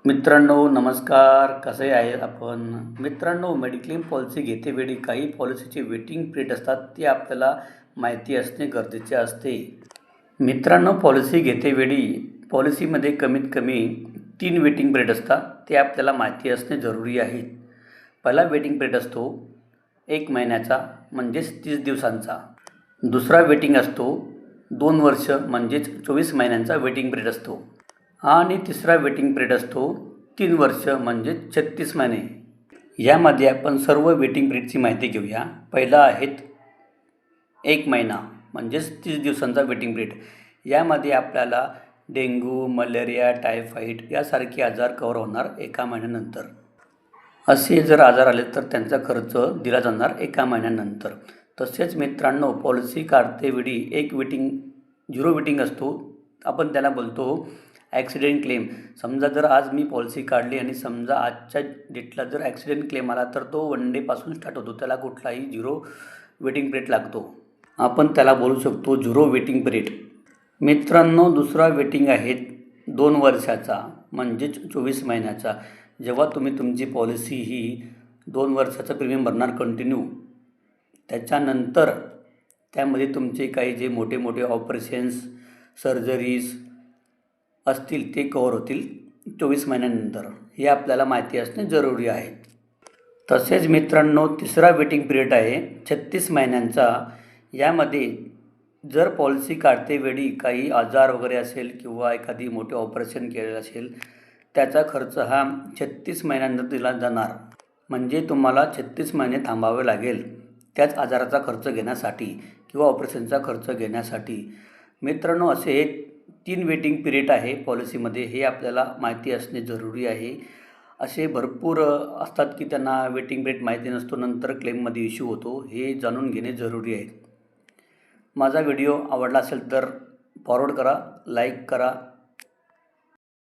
मित्रांनो नमस्कार. कसे आहेत आपण? मित्रांनो, मेडिक्लेम पॉलिसी घेतेवेळी काही पॉलिसीचे वेटिंग पिरियड असतात, ते आपल्याला माहिती असणे गरजेचे असते. मित्रांनो, पॉलिसी घेतेवेळी पॉलिसीमध्ये कमीत कमी 3 वेटिंग पिरियड असतात, ते आपल्याला माहिती असणे जरुरी आहे. पहिला वेटिंग पिरियड असतो 1 महिन्याचा म्हणजेच 30 दिवसांचा. दुसरा वेटिंग असतो 2 वर्ष म्हणजेच 24 महिन्यांचा वेटिंग पिरियड असतो. आणि तिसरा वेटिंग पिरियड असतो 3 वर्ष म्हणजे 36 महिने. यामध्ये आपण सर्व वेटिंग पिरियडची माहिती घेऊया. पहिला आहेत 1 महिना म्हणजेच 30 दिवसांचा वेटिंग पिरियड. यामध्ये आपल्याला डेंग्यू, मलेरिया, टायफॉईड यासारखे आजार कव्हर होणार 1 महिन्यानंतर. असे जर आजार आले तर त्यांचा खर्च दिला जाणार 1 महिन्यानंतर. तसेच मित्रांनो, पॉलिसी काढतेवेळी एक झिरो वेटिंग असतो, आपण त्याला बोलतो ॲक्सिडेंट क्लेम. समजा जर आज मी पॉलिसी काढली आणि समजा आजच्या डेटला जर ॲक्सिडेंट क्लेम आला तर तो 1 डेपासून स्टार्ट होतो. त्याला कुठलाही झिरो वेटिंग पिरियड लागतो. आपण त्याला बोलू शकतो झिरो वेटिंग पिरियड. मित्रांनो, दुसरा वेटिंग आहे 2 वर्षाचा म्हणजेच 24 महिन्याचा. जेव्हा तुम्ही तुमची पॉलिसी ही 2 वर्षाचं प्रीमियम भरणार कंटिन्यू, त्याच्यानंतर त्यामध्ये तुमचे काही जे मोठे मोठे ऑपरेशन्स, सर्जरीज असतील ते कव्हर होतील 24 महिन्यानंतर. हे आपल्याला माहिती असणे जरुरी आहे. तसेच मित्रांनो, तिसरा वेटिंग पिरियड आहे 36 महिन्यांचा. यामध्ये जर पॉलिसी काढतेवेळी काही आजार वगैरे असेल किंवा एखादी मोठे ऑपरेशन केलेलं असेल, त्याचा खर्च हा 36 महिन्यानंतर दिला जाणार. म्हणजे तुम्हाला 36 महिने थांबावे लागेल त्याच आजाराचा खर्च घेण्यासाठी किंवा ऑपरेशनचा खर्च घेण्यासाठी. मित्रांनो, असे 3 वेटिंग पिरियड आहे पॉलिसीमध्ये. हे आपल्याला माहिती असणे जरुरी आहे. असे भरपूर असतात की त्यांना वेटिंग पिरियड माहिती नसतो, नंतर क्लेममध्ये इश्यू होतो. हे जाणून घेणे जरुरी आहे. माझा व्हिडिओ आवडला असेल तर फॉरवर्ड करा, लाईक करा,